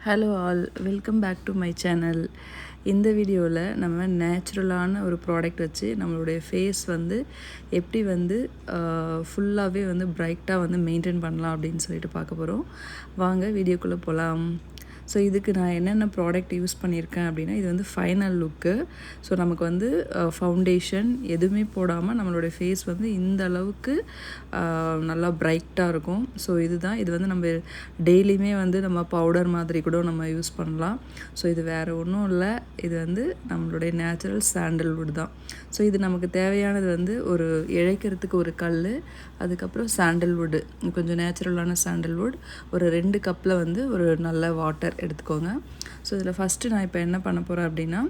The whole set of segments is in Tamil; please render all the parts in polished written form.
Hello all, welcome back to my channel. இந்த வீடியோவில் நம்ம நேச்சுரலான ஒரு ப்ராடக்ட் வச்சு நம்மளுடைய ஃபேஸ் வந்து எப்படி வந்து ஃபுல்லாகவே வந்து பிரைட்டாக வந்து மெயின்டைன் பண்ணலாம் அப்படின்னு சொல்லிட்டு பார்க்க போகிறோம். வாங்க வீடியோக்குள்ளே போகலாம். ஸோ இதுக்கு நான் என்னென்ன ப்ராடக்ட் யூஸ் பண்ணியிருக்கேன் அப்படின்னா, இது வந்து ஃபைனல் லுக்கு. ஸோ நமக்கு வந்து ஃபவுண்டேஷன் எதுவுமே போடாமல் நம்மளுடைய ஃபேஸ் வந்து இந்த அளவுக்கு நல்லா பிரைட்டாக இருக்கும். ஸோ இது வந்து நம்ம டெய்லியுமே வந்து நம்ம பவுடர் மாதிரி கூட நம்ம யூஸ் பண்ணலாம். ஸோ இது வேறு ஒன்றும் இல்லை, இது வந்து நம்மளுடைய நேச்சுரல் சாண்டல்வுட் தான். ஸோ இது நமக்கு தேவையானது வந்து ஒரு இழைக்கிறதுக்கு ஒரு கல், அதுக்கப்புறம் சாண்டல்வுட்டு, கொஞ்சம் நேச்சுரலான சாண்டல்வுட், ஒரு 2 கப்பில் வந்து ஒரு நல்ல வாட்டர் எடுத்துக்கோங்க. ஸோ இதில் ஃபஸ்ட்டு நான் இப்போ என்ன பண்ண போகிறேன் அப்படின்னா,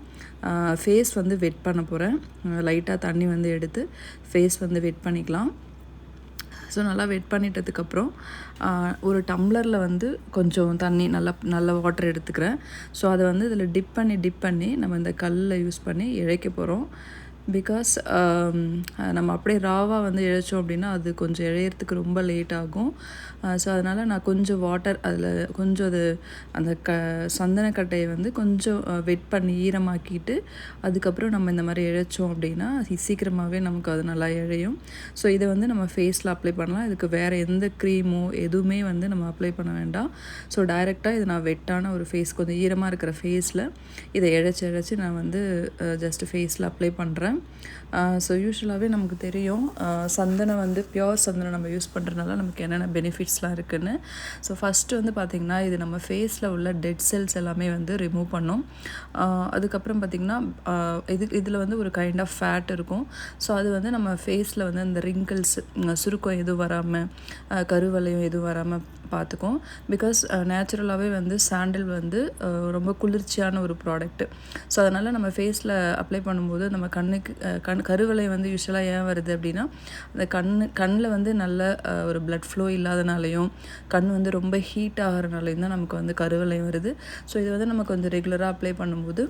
ஃபேஸ் வந்து வெட் பண்ண போகிறேன். லைட்டாக தண்ணி வந்து எடுத்து ஃபேஸ் வந்து வெட் பண்ணிக்கலாம். ஸோ நல்லா வெட் பண்ணிட்டதுக்கப்புறம் ஒரு டம்ளரில் வந்து கொஞ்சம் தண்ணி நல்ல வாட்டர் எடுத்துக்கிறேன். ஸோ அதை வந்து இதில் டிப் பண்ணி நம்ம இந்த கல்லில் யூஸ் பண்ணி இழைக்க போகிறோம். பிகாஸ் நம்ம அப்படியே ராவாக வந்து இழைச்சோம் அப்படின்னா அது கொஞ்சம் இழையிறதுக்கு ரொம்ப லேட் ஆகும். ஸோ அதனால் நான் கொஞ்சம் வாட்டர் அதில் கொஞ்சம் அந்த சந்தனக்கட்டையை வந்து கொஞ்சம் வெட் பண்ணி ஈரமாக்கிட்டு அதுக்கப்புறம் நம்ம இந்த மாதிரி இழைச்சோம் அப்படின்னா சீக்கிரமாகவே நமக்கு அது நல்லா இழையும். ஸோ இதை வந்து நம்ம ஃபேஸில் அப்ளை பண்ணலாம். இதுக்கு வேறு எந்த க்ரீமோ எதுவுமே வந்து நம்ம அப்ளை பண்ண வேண்டாம். ஸோ டைரெக்டாக இது நான் வெட்டான ஒரு ஃபேஸ், கொஞ்சம் ஈரமாக இருக்கிற ஃபேஸில் இதை இழைச்சி நான் வந்து ஜஸ்ட் ஃபேஸில் அப்ளை பண்ணுறேன். ஸோ யூஸ்வலாகவே நமக்கு தெரியும் சந்தனம் வந்து பியோர் சந்தனம் நம்ம யூஸ் பண்ணுறதுனால நமக்கு என்னென்ன பெனிஃபிட்ஸ்லாம் இருக்குதுன்னு. ஸோ ஃபஸ்ட்டு வந்து பார்த்திங்கன்னா, இது நம்ம ஃபேஸில் உள்ள டெட் செல்ஸ் எல்லாமே வந்து ரிமூவ் பண்ணும். அதுக்கப்புறம் பார்த்திங்கன்னா இதில் வந்து ஒரு கைண்ட் ஆஃப் ஃபேட் இருக்கும். ஸோ அது வந்து நம்ம ஃபேஸில் வந்து அந்த ரிங்கிள்ஸ், சுருக்கம் எதுவும் வராமல், கருவளையம் எதுவும் வராமல் பார்த்துக்கும். பிகாஸ் நேச்சுரலாகவே வந்து சாண்டில் வந்து ரொம்ப குளிர்ச்சியான ஒரு ப்ராடக்ட்டு. ஸோ அதனால் நம்ம ஃபேஸில் அப்ளை பண்ணும்போது நம்ம கருவளை வந்து யூஸ்வலாக ஏன் வருது அப்படின்னா, அந்த கண்ணில் வந்து நல்ல ஒரு பிளட் ஃப்ளோ இல்லாதனாலையும் கண் வந்து ரொம்ப ஹீட் ஆகிறனாலையும் தான் நமக்கு வந்து கருவளையம் வருது. ஸோ இது வந்து நம்ம கொஞ்சம் ரெகுலராக அப்ளை பண்ணும்போது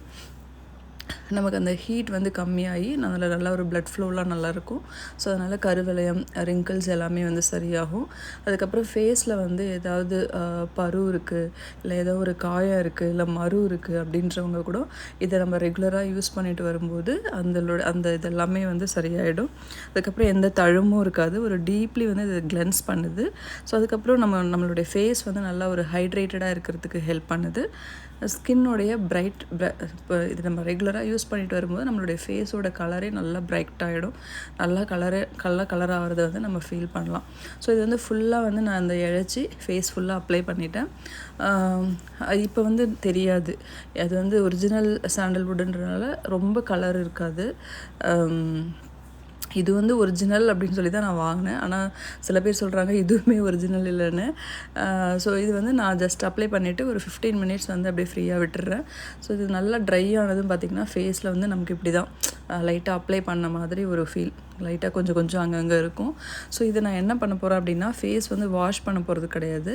நமக்கு அந்த ஹீட் வந்து கம்மியாகி அதில் நல்லா ஒரு பிளட் ஃப்ளோலாம் நல்லாயிருக்கும். ஸோ அதனால் கருவளையம், ரிங்கிள்ஸ் எல்லாமே வந்து சரியாகும். அதுக்கப்புறம் ஃபேஸில் வந்து ஏதாவது பரு இருக்குது, இல்லை ஏதோ ஒரு காயம் இருக்குது, இல்லை மரு இருக்குது அப்படின்றவங்க கூட இதை நம்ம ரெகுலராக யூஸ் பண்ணிட்டு வரும்போது அந்த இதெல்லாமே வந்து சரியாயிடும். அதுக்கப்புறம் எந்த தழும்பும் இருக்காது, ஒரு டீப்லி வந்து இது கிளென்ஸ் பண்ணுது. ஸோ அதுக்கப்புறம் நம்மளுடைய ஃபேஸ் வந்து நல்லா ஒரு ஹைட்ரேட்டடாக இருக்கிறதுக்கு ஹெல்ப் பண்ணுது. ஸ்கின்னோடைய இப்போ இது நம்ம ரெகுலராக யூஸ் பண்ணிட்டு வரும்போது நம்மளுடைய ஃபேஸோட கலரே நல்லா பிரைட் ஆகிடும். நல்லா கலர் ஆகிறத வந்து நம்ம ஃபீல் பண்ணலாம். ஸோ இது வந்து ஃபுல்லாக வந்து நான் அந்த இழைச்சி ஃபேஸ் ஃபுல்லாக அப்ளை பண்ணிட்டேன். இப்போ வந்து தெரியாது, அது வந்து ஒரிஜினல் சாண்டல்வுட்ன்றனால ரொம்ப கலர் இருக்காது. இது வந்து ஒரிஜினல் அப்படின்னு சொல்லி தான் நான் வாங்கினேன். ஆனால் சில பேர் சொல்கிறாங்க இதுவுமே ஒரிஜினல் இல்லைன்னு. ஸோ இது வந்து நான் ஜஸ்ட் அப்ளை பண்ணிவிட்டு ஒரு 15 மினிட்ஸ் வந்து அப்படியே ஃப்ரீயாக விட்டுறேன். ஸோ இது நல்லா ட்ரை ஆனதும் பார்த்திங்கன்னா ஃபேஸில் வந்து நமக்கு இப்படி தான் லைட்டாக அப்ளை பண்ண மாதிரி ஒரு ஃபீல், லைட்டாக கொஞ்சம் அங்கங்கே இருக்கும். ஸோ இதை நான் என்ன பண்ண போகிறேன் அப்படின்னா, ஃபேஸ் வந்து வாஷ் பண்ண போகிறது கிடையாது.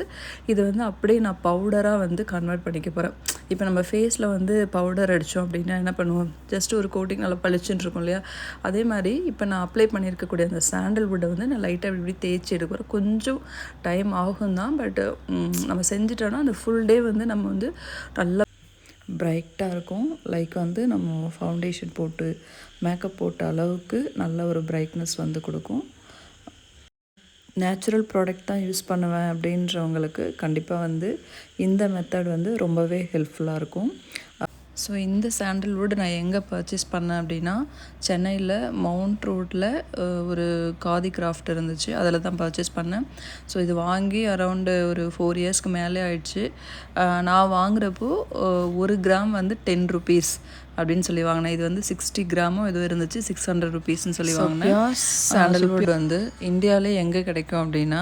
இதை வந்து அப்படியே நான் பவுடராக வந்து கன்வெர்ட் பண்ணிக்க போகிறேன். இப்போ நம்ம ஃபேஸில் வந்து பவுடர் அடித்தோம் அப்படின்னா என்ன பண்ணுவோம், ஜஸ்ட் ஒரு கோட்டிங் நல்லா பளிச்சுன்னு இருக்கும் இல்லையா, அதே மாதிரி இப்போ நான் அப்ளை பண்ணியிருக்கக்கூடிய அந்த சாண்டல்வுட்டை வந்து நான் லைட்டாக இப்படி தேய்ச்சி எடுக்கிறேன். கொஞ்சம் டைம் ஆகும் தான், பட் நம்ம செஞ்சிட்டோன்னா அந்த ஃபுல் டே வந்து நம்ம வந்து நல்லா பிரைட்டாக இருக்கும். லைக் வந்து நம்ம ஃபவுண்டேஷன் போட்டு மேக்கப் போட்ட அளவுக்கு நல்ல ஒரு பிரைட்னஸ் வந்து கொடுக்கும். நேச்சுரல் ப்ராடக்ட் தான் யூஸ் பண்ணுவேன் அப்படின்றவங்களுக்கு கண்டிப்பாக வந்து இந்த மெத்தட் வந்து ரொம்பவே ஹெல்ப்ஃபுல்லாக இருக்கும். ஸோ இந்த சாண்டல்வுட் நான் எங்கே பர்ச்சேஸ் பண்ணேன் அப்படின்னா, சென்னையில் மவுண்ட் ரோட்டில் ஒரு காதி கிராஃப்ட் இருந்துச்சு, அதில் தான் பர்ச்சேஸ் பண்ணேன். ஸோ இது வாங்கி அரௌண்டு ஒரு 4 இயர்ஸ்க்கு மேலே ஆயிடுச்சு. நான் வாங்குகிறப்போ 1 கிராம் வந்து 10 ருபீஸ் அப்படின்னு சொல்லி வாங்கினேன். இது வந்து 60 கிராமோ ஏதோ இருந்துச்சு, 600 ருபீஸ்ன்னு சொல்லி வாங்கினேன். சாண்டல்வுட் வந்து இந்தியாவிலே எங்கே கிடைக்கும் அப்படின்னா,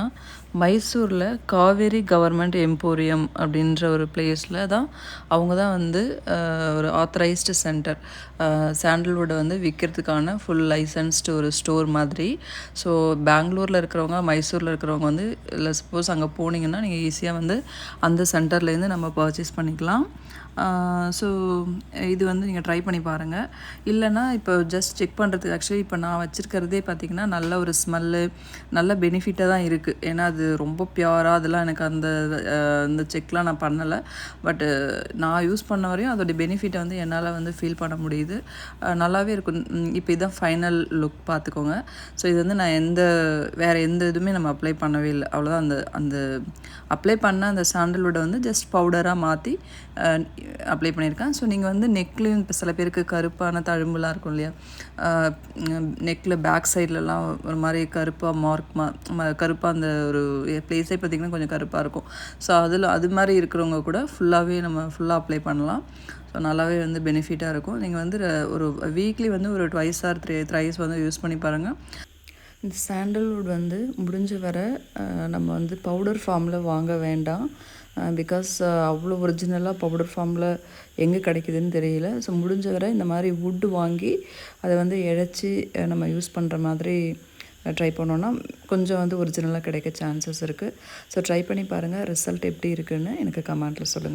மைசூரில் காவேரி கவர்மெண்ட் எம்போரியம் அப்படின்ற ஒரு பிளேஸில் தான் அவங்க தான் வந்து ஒரு ஆத்தரைஸ்டு சென்டர், சாண்டல்வுட்டை வந்து விற்கிறதுக்கான ஃபுல் லைசன்ஸ்டு ஒரு ஸ்டோர் மாதிரி. ஸோ பெங்களூரில் இருக்கிறவங்க, மைசூரில் இருக்கிறவங்க வந்து இல்லை சப்போஸ் அங்கே போனீங்கன்னா நீங்கள் ஈஸியாக வந்து அந்த சென்டர்லேருந்து நம்ம பர்ச்சேஸ் பண்ணிக்கலாம். ஸோ இது வந்து நீங்கள் ட்ரை பண்ணி பாருங்கள். இல்லைனா இப்போ ஜஸ்ட் செக் பண்ணுறதுக்கு, ஆக்சுவலி இப்போ நான் வச்சுருக்கிறதே பார்த்திங்கன்னா நல்ல ஒரு ஸ்மெல்லு, நல்ல பெனிஃபிட்டாக தான் இருக்குது. ஏன்னா அது அது ரொம்ப பியூராக அதெல்லாம் எனக்கு அந்த செக்லாம் நான் பண்ணலை. பட்டு நான் யூஸ் பண்ண வரையும் அதோடைய பெனிஃபிட்டை வந்து என்னால் வந்து ஃபீல் பண்ண முடியுது. நல்லாவே இருக்கும். இப்போ இதுதான் ஃபைனல் லுக் பார்த்துக்கோங்க. ஸோ இது வந்து நான் வேறு எந்த இதுவுமே நம்ம அப்ளை பண்ணவே இல்லை. அவ்வளோதான். அந்த அப்ளை பண்ண அந்த சாண்டல்வுட்டை வந்து ஜஸ்ட் பவுடராக மாற்றி அப்ளை பண்ணியிருக்கேன். ஸோ நீங்கள் வந்து நெக்லேயும் இப்போ சில பேருக்கு கருப்பான தழும்புலாம் இருக்கும் இல்லையா, நெக்கில் பேக் சைட்லலாம் ஒரு மாதிரி கருப்பாக கருப்பாக அந்த ஒரு ப்ளேஸே பார்த்திங்கன்னா கொஞ்சம் கருப்பாக இருக்கும். ஸோ அது மாதிரி இருக்கிறவங்க கூட ஃபுல்லாகவே நம்ம ஃபுல்லாக அப்ளை பண்ணலாம். ஸோ நல்லாவே வந்து பெனிஃபிட்டாக இருக்கும். நீங்கள் வந்து ஒரு வீக்லி வந்து ஒரு 2 or 3 வந்து யூஸ் பண்ணி பாருங்கள். இந்த சாண்டல்வுட் வந்து முடிஞ்ச வர நம்ம வந்து பவுடர் ஃபார்மில் வாங்க வேண்டாம். பிகாஸ் அவ்வளோ ஒரிஜினலாக பவுடர் ஃபார்மில் எங்கே கிடைக்குதுன்னு தெரியல. ஸோ முடிஞ்ச வரை இந்த மாதிரி வுட்டு வாங்கி அதை வந்து இழைச்சி நம்ம யூஸ் பண்ணுற மாதிரி ட்ரை பண்ணோன்னா கொஞ்சம் வந்து ஒரிஜினலாக கிடைக்க சான்சஸ் இருக்குது. ஸோ ட்ரை பண்ணி பாருங்கள். ரிசல்ட் எப்படி இருக்குதுன்னு எனக்கு கமெண்ட்டில் சொல்லுங்கள்.